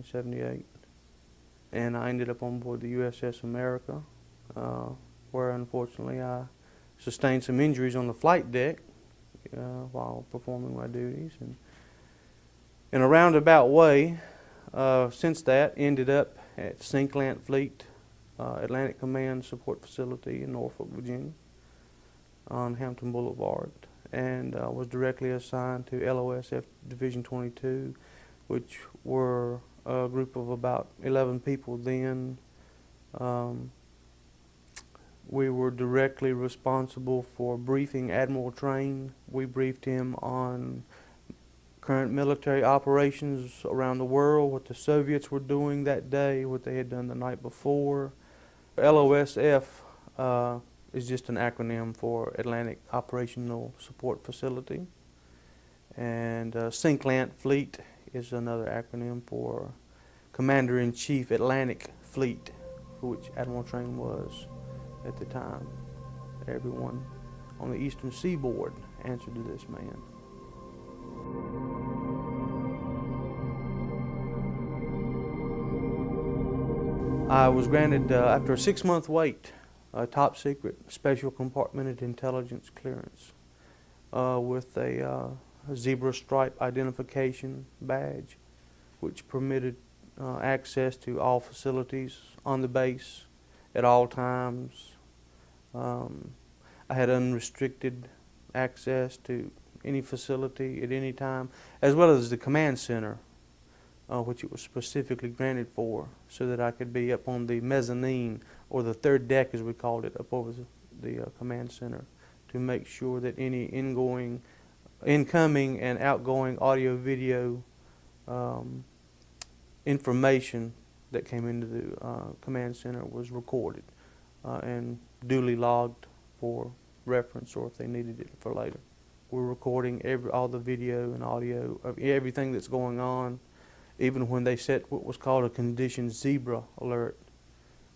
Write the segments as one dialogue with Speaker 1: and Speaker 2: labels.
Speaker 1: 1978. And I ended up on board the USS America, where unfortunately I sustained some injuries on the flight deck while performing my duties. And in a roundabout way, since that, ended up at Sinklant Fleet Atlantic Command Support Facility in Norfolk, Virginia, on Hampton Boulevard, and was directly assigned to LOSF Division 22, which were a group of about 11 people then. We were directly responsible for briefing Admiral Train. We briefed him on current military operations around the world, what the Soviets were doing that day, what they had done the night before. LOSF is just an acronym for Atlantic Operational Support Facility. And Sinklant Fleet is another acronym for Commander-in-Chief Atlantic Fleet, which Admiral Train was at the time. Everyone on the eastern seaboard answered to this man. I was granted, after a 6-month wait, a top secret special compartmented intelligence clearance with a zebra stripe identification badge, which permitted access to all facilities on the base at all times. I had unrestricted access to any facility at any time, as well as the command center, which it was specifically granted for, so that I could be up on the mezzanine, or the third deck as we called it, up over the command center, to make sure that any incoming and outgoing audio-video information that came into the command center was recorded and duly logged for reference, or if they needed it for later. We're recording all the video and audio of everything that's going on, even when they set what was called a condition zebra alert,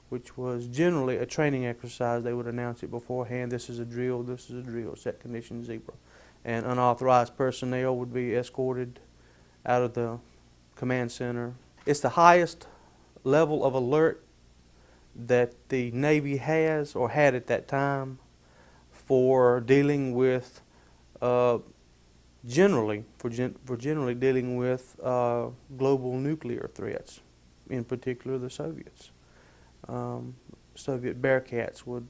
Speaker 1: which was generally a training exercise. They would announce it beforehand: this is a drill, this is a drill, set condition zebra. And unauthorized personnel would be escorted out of the command center. It's the highest level of alert that the Navy has, or had at that time, for dealing with generally dealing with global nuclear threats, in particular the Soviets. Soviet Bearcats would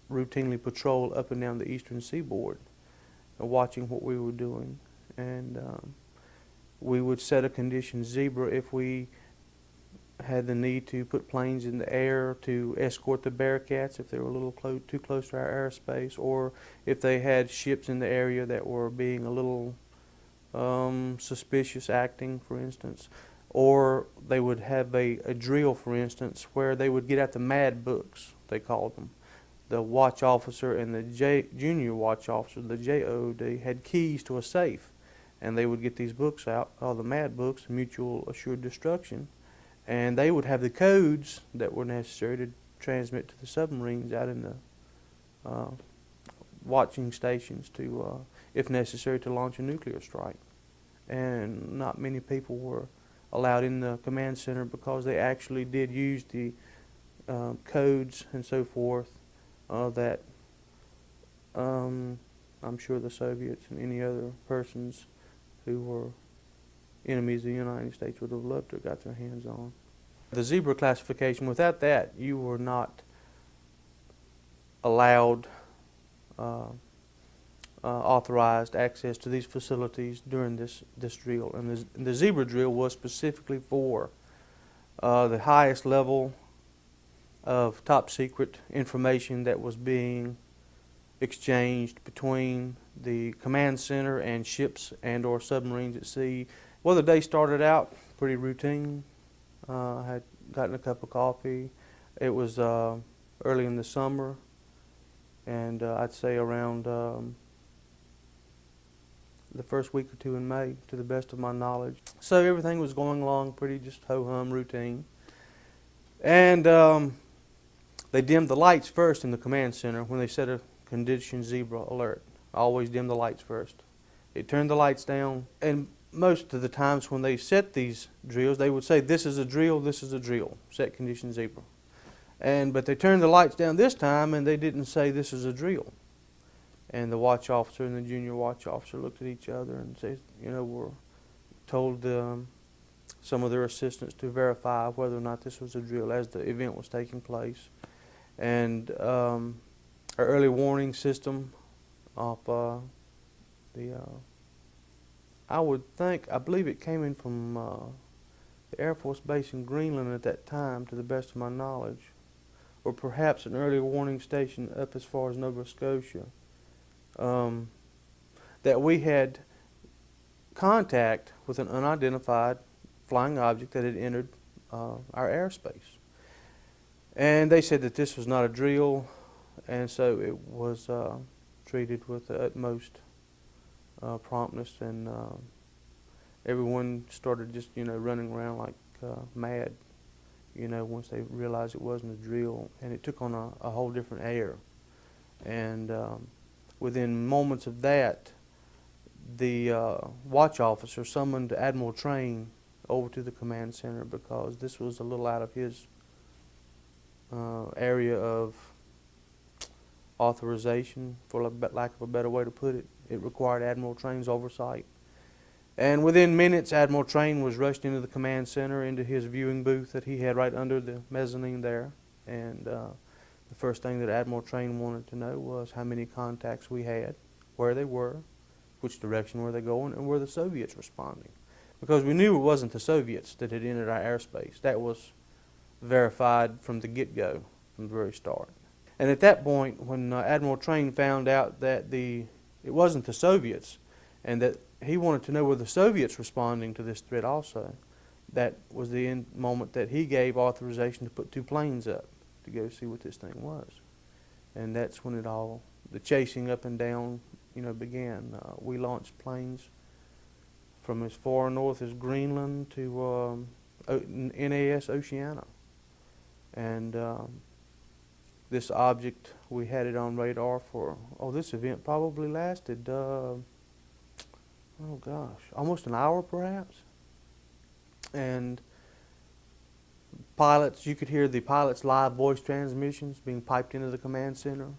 Speaker 1: routinely patrol up and down the eastern seaboard, watching what we were doing, and we would set a condition zebra if we had the need to put planes in the air to escort the Bearcats if they were a little too close to our airspace, or if they had ships in the area that were being a little suspicious acting, for instance. Or they would have a drill, for instance, where they would get out the mad books, they called them. The watch officer and the junior watch officer, the JOD, had keys to a safe, and they would get these books out, called the mad books, Mutual Assured Destruction, and they would have the codes that were necessary to transmit to the submarines out in the watching stations to, if necessary, to launch a nuclear strike. And not many people were allowed in the command center because they actually did use the codes and so forth that I'm sure the Soviets and any other persons who were enemies of the United States would have loved to have got their hands on. The zebra classification, without that, you were not allowed authorized access to these facilities during this drill. And the zebra drill was specifically for the highest level of top secret information that was being exchanged between the command center and ships and or submarines at sea. Well, the day started out pretty routine. I had gotten a cup of coffee. It was early in the summer, and I'd say around the first week or two in May, to the best of my knowledge. So everything was going along pretty just ho-hum routine. And they dimmed the lights first in the command center when they set a condition zebra alert. I always dim the lights first. It turned the lights down, and most of the times when they set these drills, they would say, this is a drill, set condition 0. But they turned the lights down this time and they didn't say this is a drill. And the watch officer and the junior watch officer looked at each other and said, were told some of their assistants to verify whether or not this was a drill as the event was taking place. And our early warning system of I believe it came in from the Air Force Base in Greenland at that time, to the best of my knowledge, or perhaps an early warning station up as far as Nova Scotia, that we had contact with an unidentified flying object that had entered our airspace. And they said that this was not a drill, and so it was treated with the utmost promptness, and everyone started just running around like mad once they realized it wasn't a drill, and it took on a whole different air. And within moments of that, the watch officer summoned Admiral Train over to the command center, because this was a little out of his area of authorization, for lack of a better way to put it. It required Admiral Train's oversight. And within minutes, Admiral Train was rushed into the command center, into his viewing booth that he had right under the mezzanine there. And the first thing that Admiral Train wanted to know was how many contacts we had, where they were, which direction were they going, and were the Soviets responding. Because we knew it wasn't the Soviets that had entered our airspace. That was verified from the get-go, from the very start. And at that point, when Admiral Train found out that it wasn't the Soviets, and that he wanted to know were the Soviets responding to this threat also, that was the moment that he gave authorization to put 2 planes up to go see what this thing was. And that's when the chasing up and down, began. We launched planes from as far north as Greenland to NAS Oceania. And this object, we had it on radar for, this event probably lasted, almost an hour perhaps. And pilots, you could hear the pilots' live voice transmissions being piped into the command center,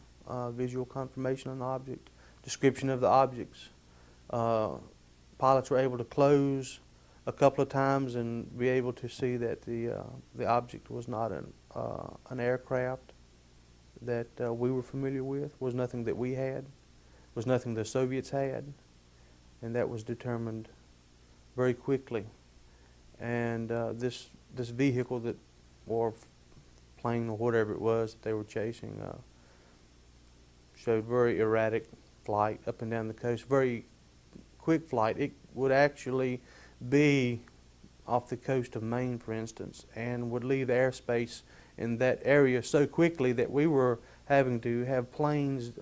Speaker 1: visual confirmation on the object, description of the objects. Pilots were able to close a couple of times and be able to see that the object was not an aircraft that we were familiar with, was nothing that we had, was nothing the Soviets had, and that was determined very quickly. And this vehicle or plane or whatever it was that they were chasing showed very erratic flight up and down the coast, very quick flight. It would actually be off the coast of Maine, for instance, and would leave the airspace in that area so quickly that we were having to have planes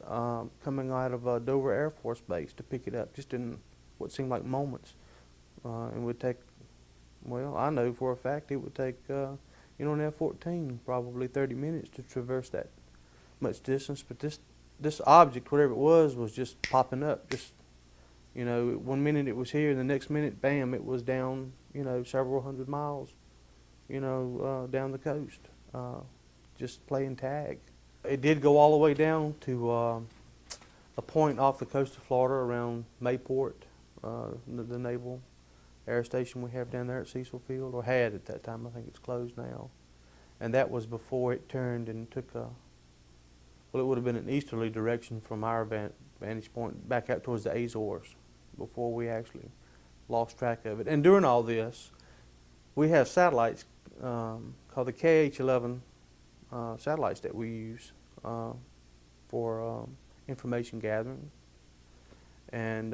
Speaker 1: coming out of Dover Air Force Base to pick it up just in what seemed like moments. It would take, I know for a fact it would take, an F-14 probably 30 minutes to traverse that much distance. But this object, whatever it was just popping up. Just, 1 minute it was here, and the next minute, bam, it was down, several hundred miles, down the coast, just playing tag. It did go all the way down to a point off the coast of Florida around Mayport, the naval air station we have down there at Cecil Field, or had at that time. I think it's closed now. And that was before it turned and took it would have been an easterly direction from our vantage point back out towards the Azores before we actually lost track of it. And during all this, we have satellites called the KH-11 satellites that we use for information gathering. And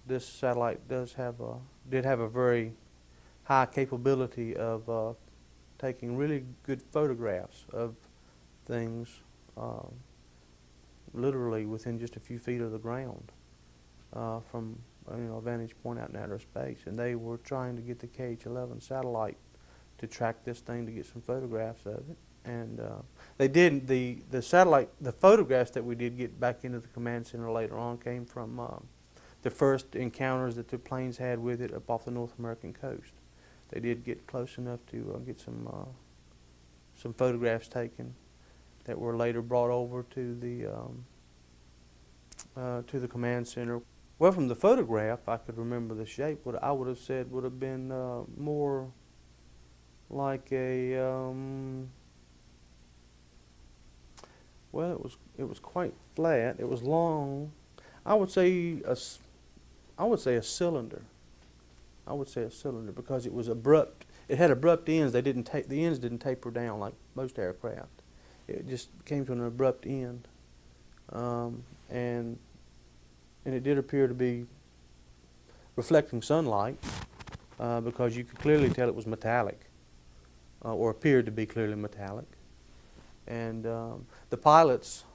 Speaker 1: this satellite did have a very high capability of taking really good photographs of things literally within just a few feet of the ground from a vantage point out in outer space. And they were trying to get the KH-11 satellite to track this thing to get some photographs of it. And they did. The satellite, the photographs that we did get back into the command center later on came from the first encounters that the planes had with it up off the North American coast. They did get close enough to get some photographs taken that were later brought over to the command center. Well, from the photograph, I could remember the shape. What I would have said would have been more like a well, it was quite flat. It was long. I would say a cylinder. I would say a cylinder because it was abrupt. It had abrupt ends. The ends didn't taper down like most aircraft. It just came to an abrupt end, and it did appear to be reflecting sunlight because you could clearly tell it was metallic, or appeared to be clearly metallic. And the pilots,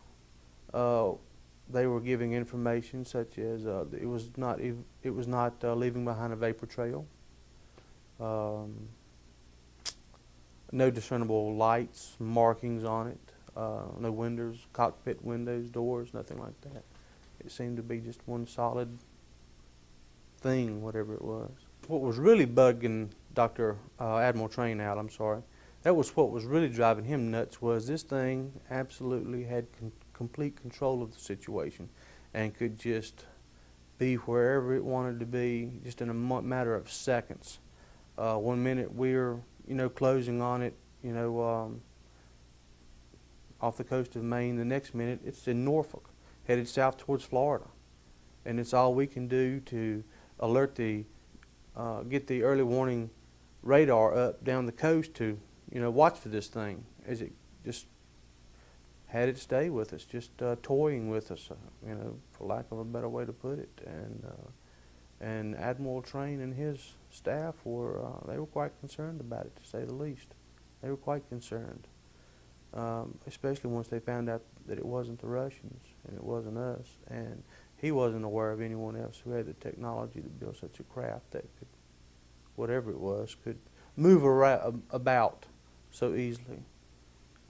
Speaker 1: they were giving information such as it was not leaving behind a vapor trail, no discernible lights, markings on it, no windows, cockpit windows, doors, nothing like that. It seemed to be just one solid thing, whatever it was. What was really bugging Admiral Train out, I'm sorry, that was what was really driving him nuts, was this thing absolutely had complete control of the situation and could just be wherever it wanted to be just in a matter of seconds. 1 minute we're closing on it, off the coast of Maine. The next minute it's in Norfolk, headed south towards Florida, and it's all we can do to alert get the early warning radar up down the coast to watch for this thing as it just had it stay with us, just toying with us, for lack of a better way to put it. And Admiral Train and his staff they were quite concerned about it, to say the least. They were quite concerned, especially once they found out that it wasn't the Russians and it wasn't us, and he wasn't aware of anyone else who had the technology to build such a craft that could, whatever it was, could move about so easily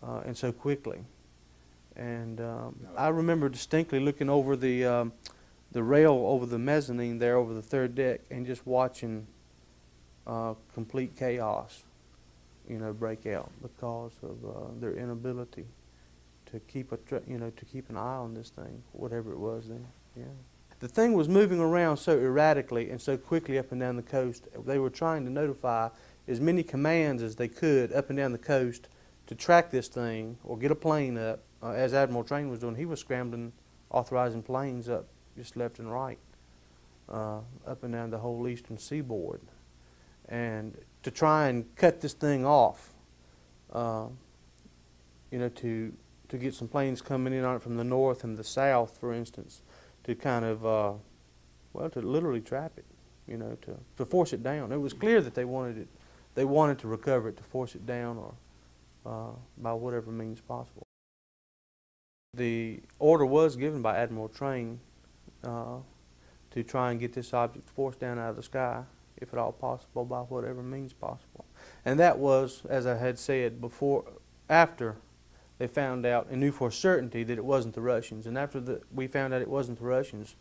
Speaker 1: and so quickly. And I remember distinctly looking over the rail over the mezzanine there, over the third deck, and just watching complete chaos, break out because of their inability to keep an eye on this thing, whatever it was then. Yeah. The thing was moving around so erratically and so quickly up and down the coast. They were trying to notify as many commands as they could up and down the coast to track this thing or get a plane up. As Admiral Train was doing, he was scrambling, authorizing planes up just left and right, up and down the whole eastern seaboard, and to try and cut this thing off, to get some planes coming in on it from the north and the south, for instance, to kind of, to literally trap it, to force it down. It was clear that they wanted to recover it, to force it down, or by whatever means possible. The order was given by Admiral Train to try and get this object forced down out of the sky, if at all possible, by whatever means possible. And that was, as I had said before, after they found out and knew for certainty that it wasn't the Russians. And after we found out it wasn't the Russians,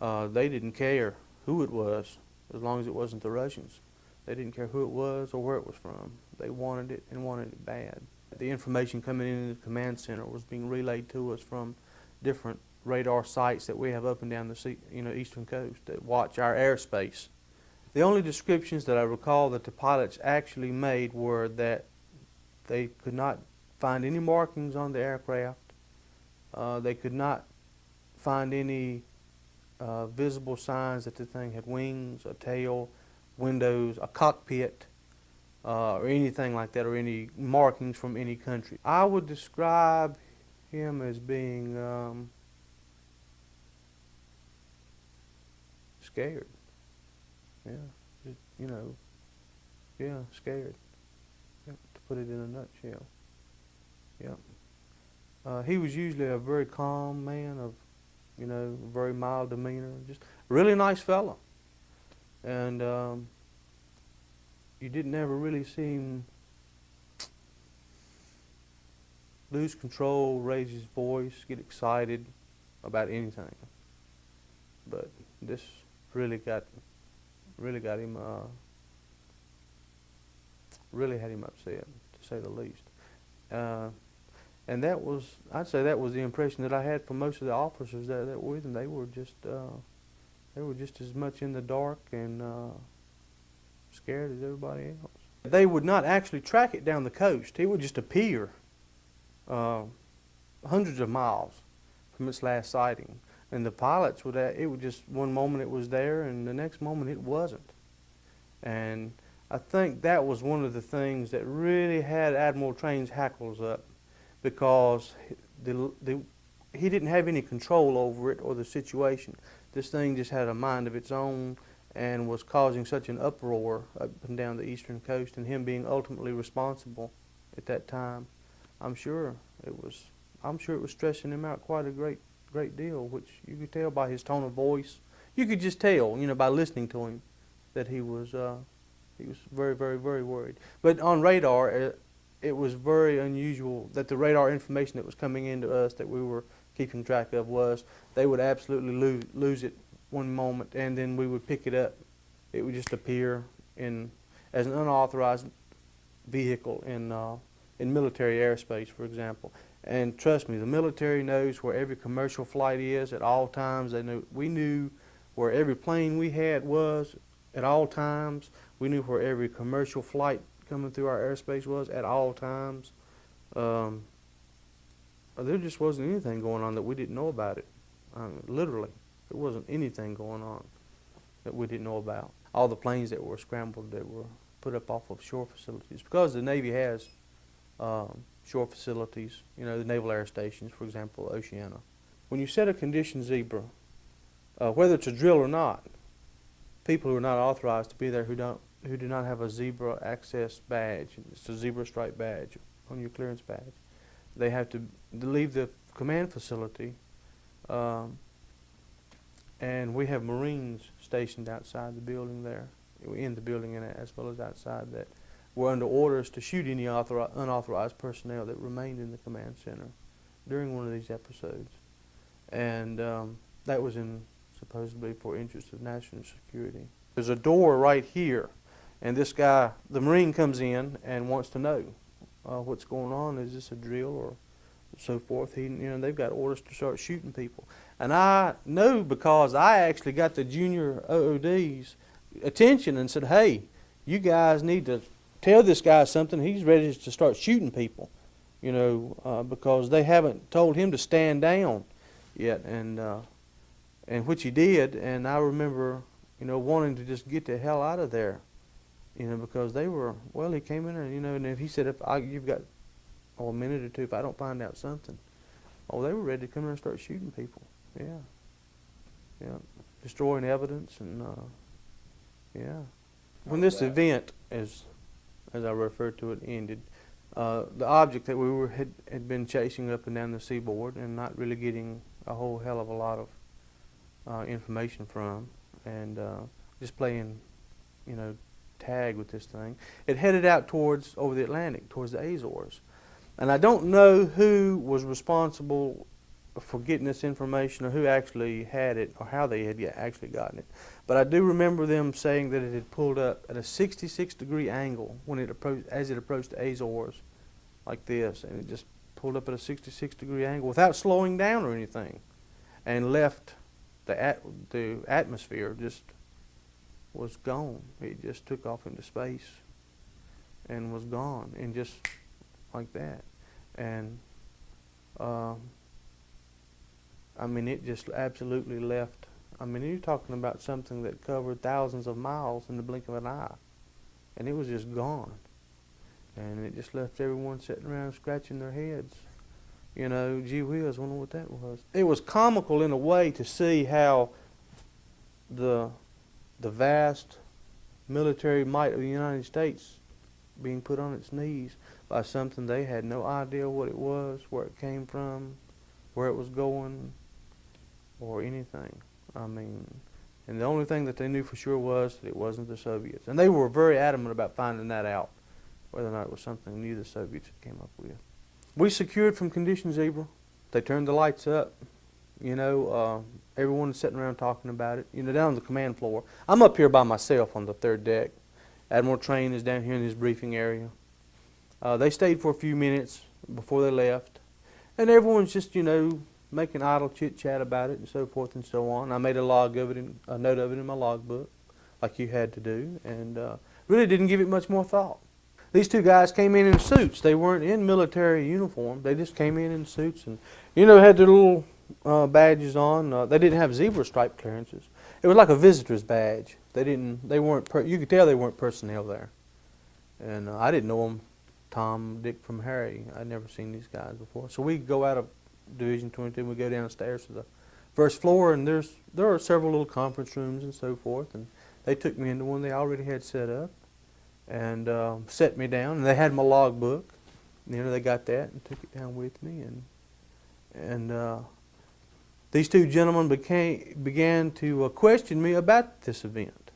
Speaker 1: they didn't care who it was, as long as it wasn't the Russians. They didn't care who it was or where it was from. They wanted it, and wanted it bad. The information coming into the command center was being relayed to us from different radar sites that we have up and down the eastern coast that watch our airspace. The only descriptions that I recall that the pilots actually made were that they could not find any markings on the aircraft. They could not find any visible signs that the thing had wings, a tail, windows, a cockpit, or anything like that, or any markings from any country. I would describe him as being scared. Yeah, scared. Yeah, to put it in a nutshell. Yeah. He was usually a very calm man of, very mild demeanor, just a really nice fella. And you didn't ever really see him lose control, raise his voice, get excited about anything. But This really got him, really had him upset, to say the least. And that was, I'd say that was the impression that I had from most of the officers that were with them. They were just as much in the dark and scared as everybody else. They would not actually track it down the coast. It would just appear hundreds of miles from its last sighting. And the pilots would, it would just, one moment it was there and the next moment it wasn't. And I think that was one of the things that really had Admiral Train's hackles up, because he didn't have any control over it or the situation. This thing just had a mind of its own and was causing such an uproar up and down the eastern coast, and him being ultimately responsible at that time, I'm sure it was stressing him out quite a great deal, which you could tell by his tone of voice. You could just tell, by listening to him, that he was very, very, very worried. But on radar, it was very unusual that the radar information that was coming into us that we were keeping track of was they would absolutely lose it one moment, and then we would pick it up. It would just appear as an unauthorized vehicle in military airspace, for example. And trust me, the military knows where every commercial flight is at all times. We knew where every plane we had was at all times. We knew where every commercial flight coming through our airspace was at all times. There just wasn't anything going on that we didn't know about it. Literally, there wasn't anything going on that we didn't know about. All the planes that were scrambled, that were put up off of shore facilities, because the Navy has shore facilities, the Naval Air Stations, for example, Oceana. When you set a condition zebra, whether it's a drill or not, people who are not authorized to be there who do not have a zebra access badge, it's a zebra stripe badge on your clearance badge, they have to leave the command facility, and we have Marines stationed outside the building there, in the building and as well as outside, that were under orders to shoot any unauthorized personnel that remained in the command center during one of these episodes. And that was supposedly for interests of national security. There's a door right here, and this guy, the Marine, comes in and wants to know what's going on. Is this a drill or so forth? They've got orders to start shooting people. And I know, because I actually got the junior OOD's attention and said, hey, you guys need to tell this guy something. He's ready to start shooting people, because they haven't told him to stand down yet, and which he did. And I remember, wanting to just get the hell out of there, because they were, he came in and, and if he said, you've got a minute or two if I don't find out something. They were ready to come in and start shooting people. Yeah, destroying evidence, and yeah. When this event, as I referred to it, ended, the object that we had been chasing up and down the seaboard and not really getting a whole hell of a lot of information from, and just playing, tag with this thing, it headed out over the Atlantic, towards the Azores. And I don't know who was responsible for getting this information, or who actually had it, or how they had actually gotten it. But I do remember them saying that it had pulled up at a 66-degree angle as it approached the Azores, like this, and it just pulled up at a 66-degree angle without slowing down or anything, and left the atmosphere, just was gone. It just took off into space and was gone, and just like that. And it just absolutely left. You're talking about something that covered thousands of miles in the blink of an eye, and it was just gone. And it just left everyone sitting around scratching their heads. Gee whiz, wonder what that was. It was comical in a way to see how the vast military might of the United States being put on its knees by something they had no idea what it was, where it came from, where it was going, or anything. And the only thing that they knew for sure was that it wasn't the Soviets. And they were very adamant about finding that out, whether or not it was something new the Soviets had came up with. We secured from condition zebra. They turned the lights up. Everyone's sitting around talking about it. You know, down on the command floor. I'm up here by myself on the third deck. Admiral Train is down here in his briefing area. They stayed for a few minutes before they left, and everyone's just, you know, making idle chit-chat about it and so forth and so on. I made a log of it, a note of it in my logbook, like you had to do, and really didn't give it much more thought. These two guys came in suits. They weren't in military uniform. They just came in suits and, you know, had their little badges on. They didn't have zebra stripe clearances. It was like a visitor's badge. They weren't, you could tell they weren't personnel there. And I didn't know them, Tom, Dick from Harry. I'd never seen these guys before. So we go out of Division 22 and we go downstairs to the first floor, and there are several little conference rooms and so forth. And they took me into one they already had set up and set me down. And they had my logbook. You know, they got that and took it down with me. And these two gentlemen began to question me about this event.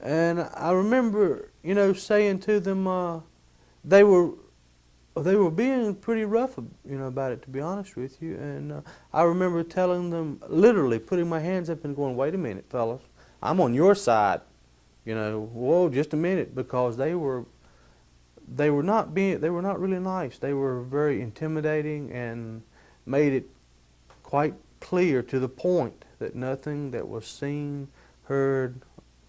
Speaker 1: And I remember, you know, saying to them, they were being pretty rough, you know, about it, to be honest with you. And I remember telling them, literally putting my hands up and going, "Wait a minute, fellas, I'm on your side." You know, whoa, just a minute, because they were not really nice. They were very intimidating and made it quite clear to the point that nothing that was seen, heard,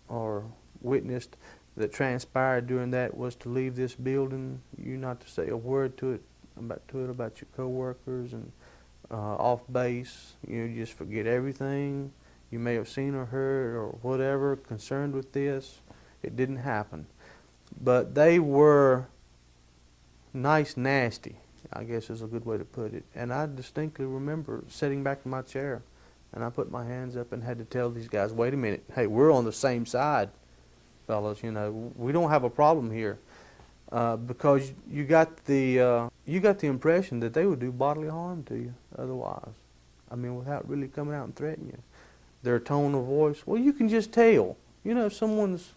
Speaker 1: or witnessed that transpired during that was to leave this building. You not to say a word to it about your coworkers and off base. You just forget everything you may have seen or heard or whatever concerned with this. It didn't happen. But they were nice nasty, I guess is a good way to put it. And I distinctly remember sitting back in my chair, and I put my hands up and had to tell these guys, "Wait a minute, hey, we're on the same side, fellas. You know, we don't have a problem here," because you got the impression that they would do bodily harm to you otherwise. I mean, without really coming out and threatening you. Their tone of voice, well, you can just tell. You know, someone's,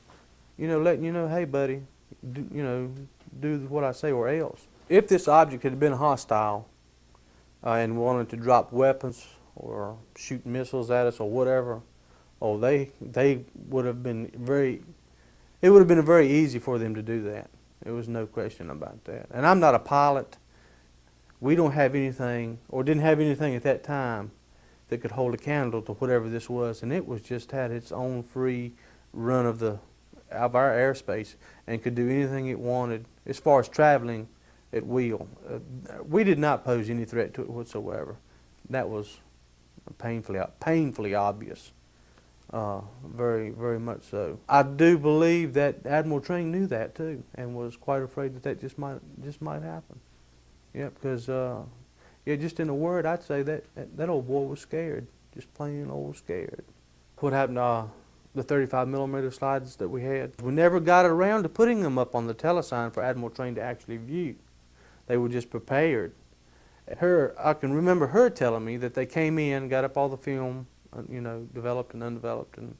Speaker 1: you know, letting you know, "Hey, buddy, do what I say or else." If this object had been hostile and wanted to drop weapons or shoot missiles at us or whatever, oh, they would have been it would have been very easy for them to do that. There was no question about that. And I'm not a pilot. We don't have anything, or didn't have anything at that time, that could hold a candle to whatever this was, and it was just had its own free run of our airspace and could do anything it wanted as far as traveling at will. We did not pose any threat to it whatsoever. That was painfully obvious, very, very much so. I do believe that Admiral Train knew that too, and was quite afraid that just might happen. Yeah, because yeah, just in a word, I'd say that old boy was scared, just plain old scared. What happened to the 35mm slides that we had? We never got around to putting them up on the telesign for Admiral Train to actually view. They were just prepared. I can remember her telling me that they came in, got up all the film, you know, developed and undeveloped, and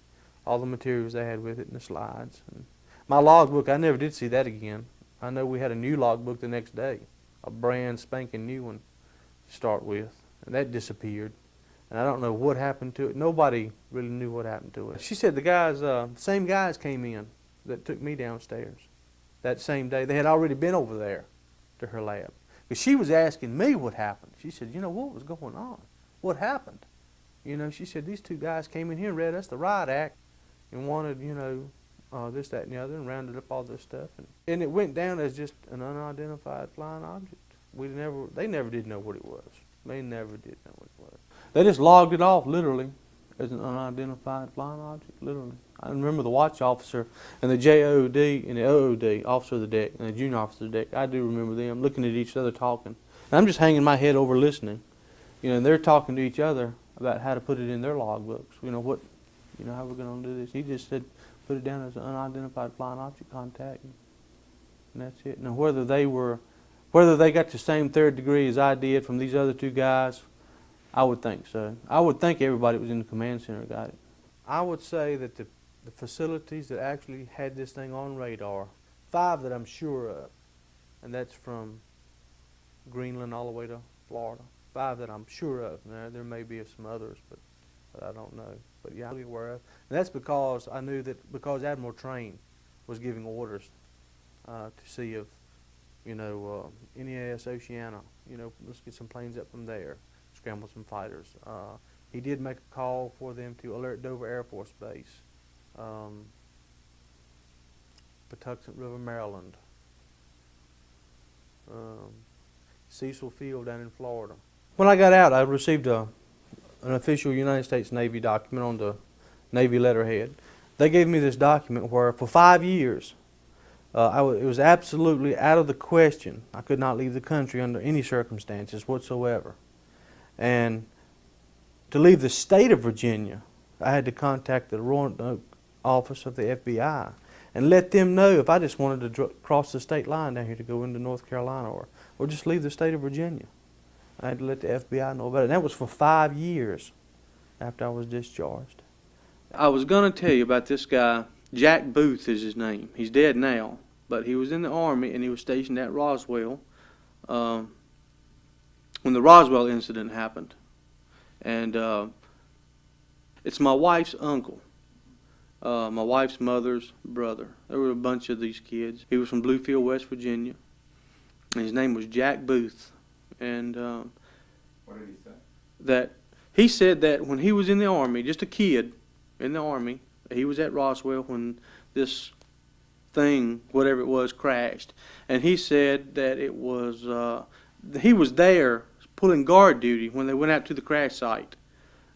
Speaker 1: all the materials they had with it, and the slides. And my logbook, I never did see that again. I know we had a new logbook the next day, a brand spanking new one to start with, and that disappeared. And I don't know what happened to it. Nobody really knew what happened to it. She said the same guys came in that took me downstairs that same day. They had already been over there to her lab. Because she was asking me what happened. She said, "You know, what was going on? What happened?" You know, she said, "These two guys came in here and read us the riot act and wanted, you know, this, that, and the other, and rounded up all this stuff. And it went down as just an unidentified flying object. They never did know what it was. They never did know what it was. They just logged it off, literally, as an unidentified flying object, literally. I remember the watch officer and the JOD and the OOD, officer of the deck, and the junior officer of the deck. I do remember them looking at each other talking. And I'm just hanging my head over listening. You know, and they're talking to each other about how to put it in their logbooks. You know, how we're going to do this. He just said, put it down as an unidentified flying object contact. And that's it. Now, whether they got the same third degree as I did from these other two guys, I would think so. I would think everybody that was in the command center got it. I would say that the facilities that actually had this thing on radar, 5 that I'm sure of, and that's from Greenland all the way to Florida. 5 that I'm sure of. Now, there may be some others, but but I don't know. But yeah, I'm aware of. And that's because I knew that because Admiral Train was giving orders to see if, NEAS Oceana, let's get some planes up from there, scramble some fighters. He did make a call for them to alert Dover Air Force Base, Patuxent River, Maryland, Cecil Field down in Florida. When I got out, I received an official United States Navy document on the Navy letterhead. They gave me this document where for 5 years, it was absolutely out of the question. I could not leave the country under any circumstances whatsoever. And to leave the state of Virginia, I had to contact the Roanoke office of the FBI and let them know if I just wanted to cross the state line down here to go into North Carolina or just leave the state of Virginia. I had to let the FBI know about it. And that was for 5 years after I was discharged. I was going to tell you about this guy. Jack Booth is his name. He's dead now, but he was in the Army and he was stationed at Roswell when the Roswell incident happened. And it's my wife's uncle, my wife's mother's brother. There were a bunch of these kids. He was from Bluefield, West Virginia, and his name was Jack Booth. And
Speaker 2: what did he say?
Speaker 1: That he said that when he was in the Army, just a kid in the Army, he was at Roswell when this thing, whatever it was, crashed. And he said that it was, he was there pulling guard duty when they went out to the crash site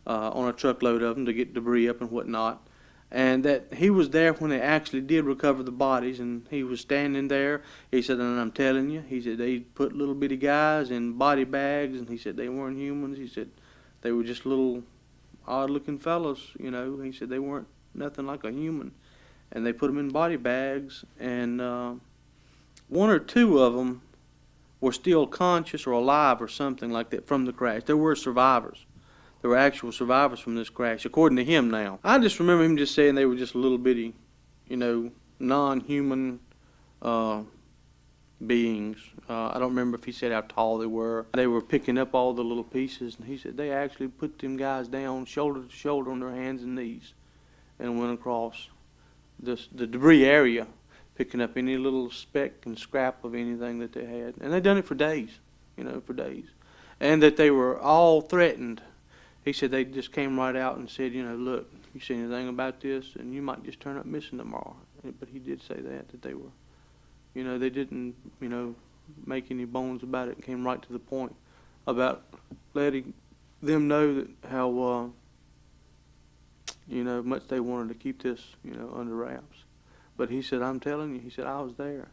Speaker 1: on a truckload of them to get debris up and whatnot. And that he was there when they actually did recover the bodies, and he was standing there. He said, and I'm telling you, he said they put little bitty guys in body bags, and he said they weren't humans. He said they were just little odd-looking fellows, He said they weren't nothing like a human. And they put them in body bags, and one or two of them were still conscious or alive or something like that from the crash. There were survivors. There were actual survivors from this crash, according to him now. I just remember him just saying they were just little bitty, non-human beings. I don't remember if he said how tall they were. They were picking up all the little pieces, and he said they actually put them guys down shoulder to shoulder on their hands and knees and went across the debris area, picking up any little speck and scrap of anything that they had. And they done it for days, for days. And that they were all threatened. He said they just came right out and said, look, you see anything about this, and you might just turn up missing tomorrow. But he did say that they were, they didn't, make any bones about it, and came right to the point about letting them know that how, much they wanted to keep this, under wraps. But he said, I'm telling you, he said, I was there.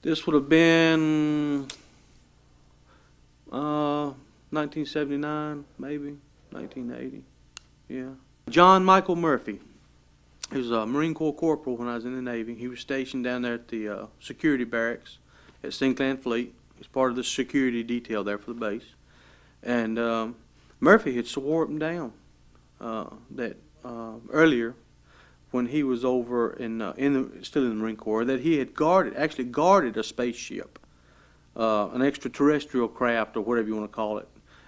Speaker 1: This would have been 1979, maybe. 1980, yeah. John Michael Murphy. He was a Marine Corps corporal when I was in the Navy. He was stationed down there at the security barracks at Sinclair Fleet. He's part of the security detail there for the base. And Murphy had swore up and down that earlier, when he was over still in the Marine Corps, that he had actually guarded a spaceship, an extraterrestrial craft or whatever you want to call it,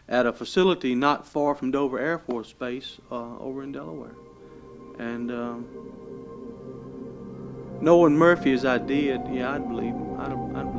Speaker 1: at a facility not far from Dover Air Force Base over in Delaware. And knowing Murphy as I did, yeah, I'd believe him. I'd